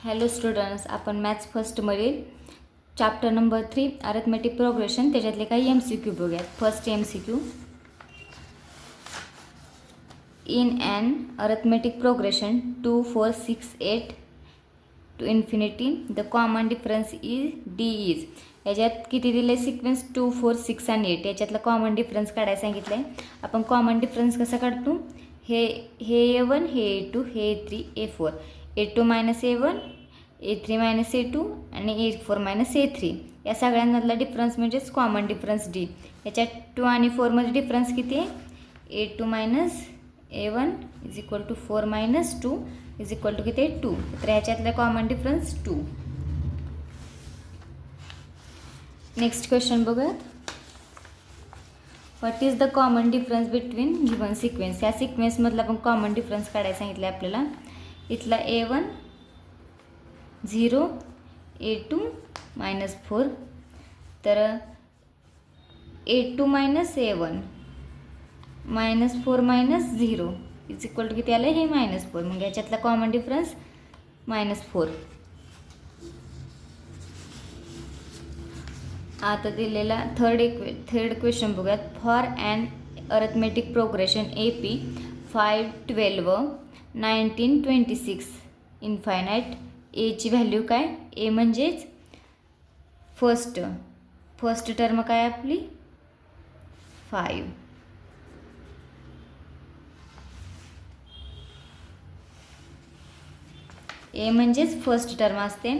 Hello students, आपण maths फर्स्टमधील chapter number 3 arithmetic progression त्याच्यातले काही MCQ बघूयात. First MCQ, in an arithmetic progression 2 4 6 8 to infinity the common difference d is. याच्यात किती दिले सिक्वेन्स 2 4 6 आणि 8. याच्यातला कॉमन डिफरन्स काढायला सांगितलं आहे. आपण कॉमन डिफरन्स कसा काढतो? हे A1, हे A2, हे A3, A4, A2 minus A1, A3 minus A2 आणि A4 मायनस A3 या सगळ्यांमधला डिफरन्स म्हणजेच कॉमन डिफरन्स डी. याच्यात 2 आणि 4मध्ये डिफरन्स किती आहे? A2 minus A1 is equal to 4 minus 2 is equal to किती आहे? 2. तर ह्याच्यातला कॉमन डिफरन्स 2. नेक्स्ट क्वेश्चन बघूयात. What is the common difference between given sequence. या सिक्वेन्समधला पण कॉमन डिफरन्स काढायला सांगितलं आहे आपल्याला. इथला A1 0, A2 मायनस 4, तर A2 minus A1 minus 4 minus 0 is equal to किती आलं? हे मायनस 4. मग याच्यातला कॉमन डिफरन्स मायनस 4. आता दिलेला थर्ड क्वेश्चन बघूयात. For an arithmetic progression AP 5 12 19 26 infinite. एची व्हॅल्यू काय? ए म्हणजेच फर्स्ट टर्म काय आपली? 5. ए म्हणजेच फर्स्ट टर्म असते.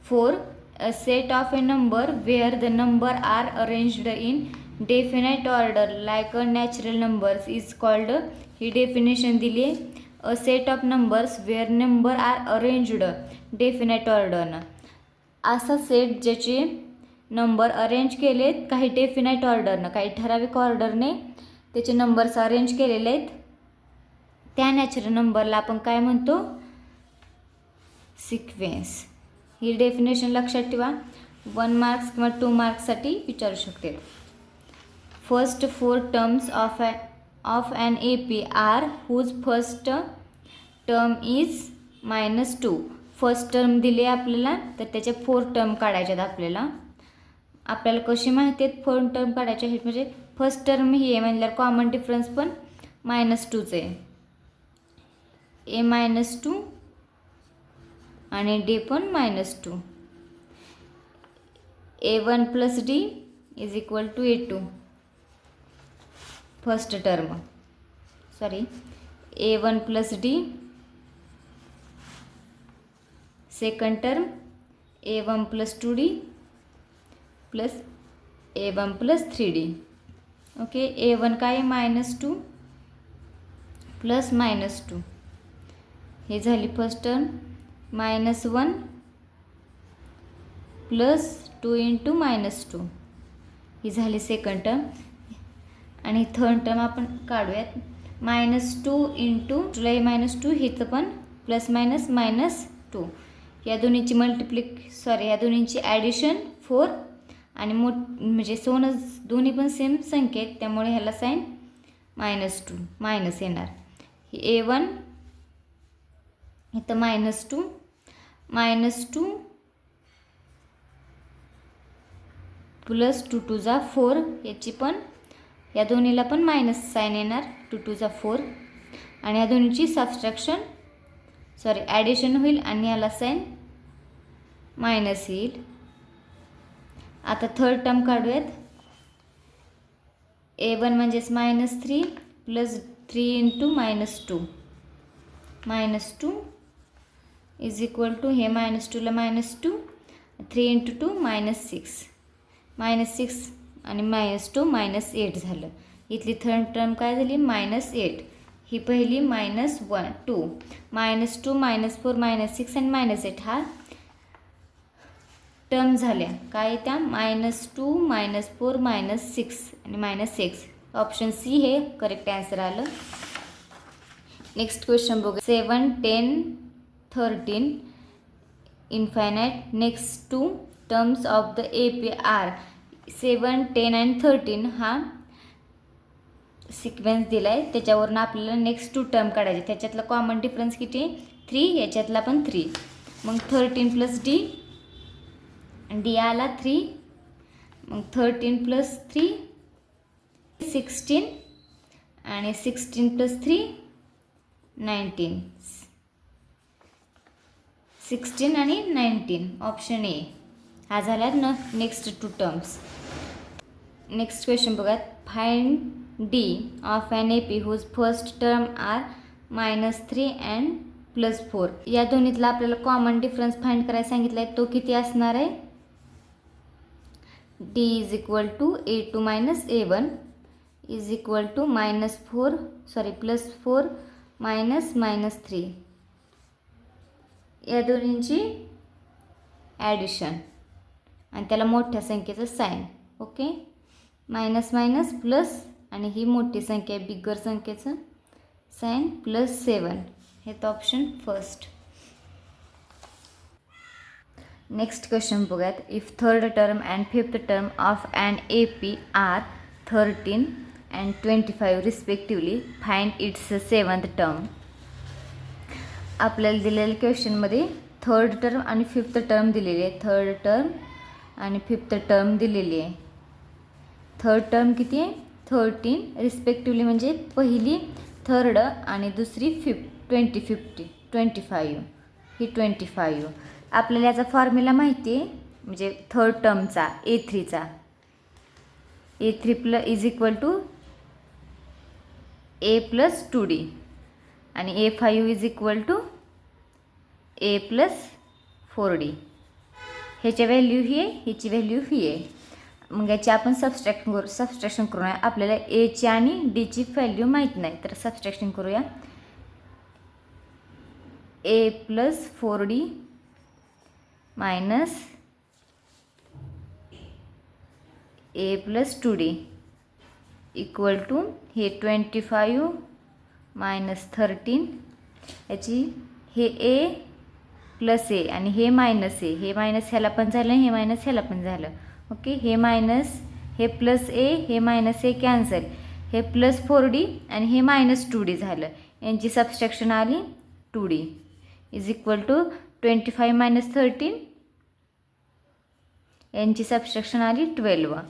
4 a set of a number where the number are arranged in definite order like a natural numbers is called. ही definition दिली आहे. A set of numbers where number are arranged definite ऑर्डरनं. असा set ज्याचे number arrange केलेत काही definite ऑर्डरनं, काही ठराविक ऑर्डरने त्याचे नंबर्स अरेंज केलेले आहेत, त्या नॅचरल नंबरला आपण काय म्हणतो? सिक्वेन्स. ही डेफिनेशन लक्षात ठेवा. 1 मार्क्स किंवा 2 मार्क्ससाठी विचारू शकते. First 4 terms of an AP are whose first term is -2. First term दिली आहे आपल्याला, तर त्याचे 4 टर्म काढायच्यात आपल्याला. आपल्याला कशी माहिती आहेत 4 टर्म काढायचे आहेत? म्हणजे फर्स्ट टर्म ही आहे म्हणल्यावर कॉमन डिफरन्स पण -2च आहे. A -2 आणि D पण -2. A1 plus D is equal to A2. First term A1 plus D. Second term A1 plus 2D plus A1 plus 3D. Okay, A1 काय? -2 प्लस -2. हे झाली फर्स्ट टर्म. -1 प्लस 2 इंटू -2 ही झाली second term. आणि third term आपण काढूयात. -2 into -2 हिचं पण प्लस मायनस -2. या दोन्हीची या दोन्हीची ॲडिशन 4 आणि म्हणजे दोन्ही पण सेम संख्या आहेत, त्यामुळे ह्याला साईन -2 मायनस येणार. ही A1 इथं -2 प्लस 2 2 जा 4. याची पण या दोन्हीला पण मायनस साईन येणार. 2 2 जा 4 आणि या दोन्हीची ॲडिशन होईल आणि याला साईन मायनस येईल. आता थर्ड टर्म काढूयात. A1 म्हणजेच -3 plus 3 into -2 is equal to हे -2ला -2 3 इंटू 2 -6 आणि -2 -8 झालं. इथली थर्ड टर्म काय झाली? -8. ही पहिली -1 2 -2 -4 -6 आणि -8 हा टर्म झाल्या काय? त्या -2 -4 -6 आणि -6. ऑप्शन C हे करेक्ट आन्सर आलं. नेक्स्ट क्वेश्चन बघू. 7 10 13 infinite. Next 2 terms of the AP are 7 10 आणि 13 हा सिक्वेन्स दिला आहे. त्याच्यावरून आपल्याला नेक्स्ट 2 टर्म काढायचे. त्याच्यातला कॉमन डिफरन्स किती? 3. याच्यातला पण 3. मग 13 प्लस डी, डी आला 3, मग 13 प्लस 3 16 आणि 16 प्लस 3 19, 16 आणि 19 ऑप्शन ए हा झाला न. Next 2 terms. नेक्स्ट क्वेश्चन बघा. Find D of an A P whose first term are -3 and +4. या दोन्हीतला आपल्याला कॉमन डिफरन्स फाइंड करायला सांगितलं आहे. तो किती असणार आहे? D is equal to A2 - A1 is equal to -4 +4 -3. या दोन्हींची ॲडिशन आणि त्याला मोठ्या संख्येचं sign. Okay. Minus minus plus आणि ही मोठी संख्या आहे बिगर संख्येचं साईन +7. हे तर ऑप्शन फर्स्ट. नेक्स्ट क्वेश्चन बघूयात. If third term and fifth term of an A P are 13 and 25 respectively, find its 7th term. आपल्याला दिलेल्या क्वेश्चनमध्ये थर्ड टर्म आणि फिफ्थ टर्म दिलेली आहे. थर्ड टर्म आणि फिफ्थ टर्म दिलेली आहे. थर्ड टर्म किती आहे? 13 रिस्पेक्टिवली म्हणजे पहिली थर्ड आणि दुसरी 25 ही 25. आपल्याला याचा फॉर्म्युला माहिती आहे, म्हणजे थर्ड टर्मचा A3चा A3 is equal to A + 2D आणि A5 is equal to A + 4D. ह्याची व्हॅल्यू ही आहे, ह्याची व्हॅल्यू ही आहे. मग याची आपण सबस्ट्रॅक्शन करूया. आपल्याला एची आणि डीची व्हॅल्यू माहीत नाही, तर सबस्ट्रॅक्शन करूया. A + 4D minus A + 2D equal to हे 25 -13. याची हे A + A आणि हे -A, हे मायनस ह्याला पण झालं, हे मायनस ह्याला पण झालं. ओके. हे मायनस, हे +A, हे -A कॅन्सल, हे +4D आणि हे -2D झालं. यांची सबस्ट्रॅक्शन आली 2D इज इक्वल टू 25 - 13. यांची सबस्ट्रॅक्शन आली 12.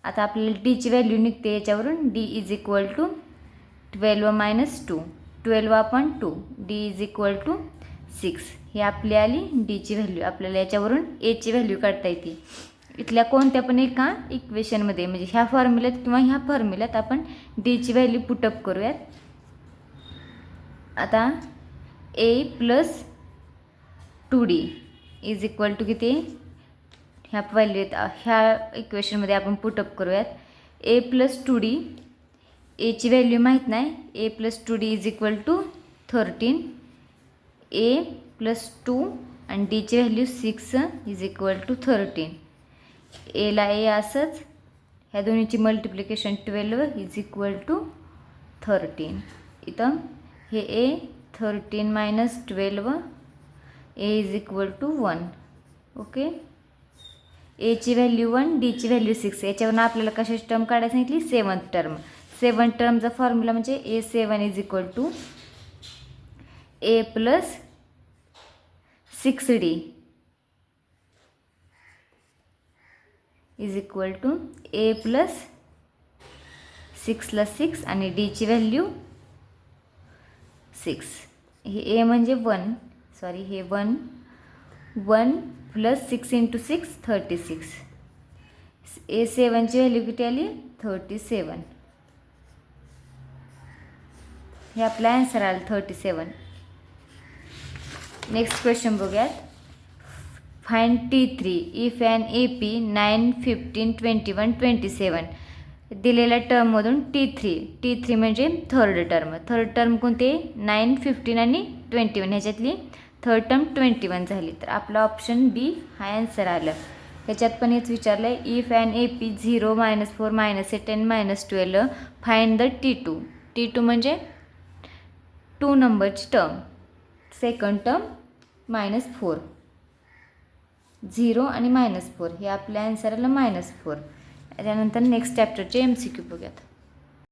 आता आपल्याला डीची व्हॅल्यू निघते याच्यावरून. D is equal to 12 - 2, 12/2. D is equal to 6. ही आपली आली डीची व्हॅल्यू. आपल्याला याच्यावरून एची व्हॅल्यू काढता येते. इथल्या कोणत्या पण एका इक्वेशनमध्ये, म्हणजे ह्या फॉर्म्युल्यात किंवा ह्या फॉर्म्युल्यात आपण डीची व्हॅल्यू पुटअप करूयात. आता A + 2D is equal to किती? ह्या व्हॅल्यूत ह्या इक्वेशनमध्ये आपण पुटअप करूयात. A + 2D, एची व्हॅल्यू माहीत नाही. A + 2D is equal to 13. A + 2 आणि डीची व्हॅल्यू 6 इज इक्वल टू 13. एला ए असंच, ह्या दोन्हीची मल्टिप्लिकेशन 12 इज इक्वल टू 13. इथं हे A 13 - 12, A is equal to 1. Okay. एची व्हॅल्यू 1, डीची व्हॅल्यू 6. याच्यावरून आपल्याला कशाची टर्म काढायला सांगितली? 7th term. 7th टर्मचा फॉर्म्युला म्हणजे A7 is equal to A + 6D is equal to A + 6ला 6 आणि डीची व्हॅल्यू 6. हे A म्हणजे 1, हे 1 + 6 × 6 36. A7ची व्हॅल्यू किती आली? 37. हे आपला आन्सर आला 37. नेक्स्ट क्वेश्चन बघूयात. Find T3 if an AP 9, 15, 21, 27. दिलेल्या टर्ममधून T3 म्हणजे थर्ड टर्म कोणते? 9, 15 आणि 21. ह्याच्यातली थर्ड टर्म 21 झाली. तर आपला ऑप्शन बी हा आन्सर आलं. ह्याच्यात पण हेच विचारलं आहे. इफ ॲन AP 0, -4, -8 आणि -12 फाइंड द T2 म्हणजे 2 नंबरची टर्म. सेकंड टर्म -4, 0 आणि -4 हे आपल्या आन्सर आलं -4. त्यानंतर नेक्स्ट चॅप्टरचे MCQ बघूयात.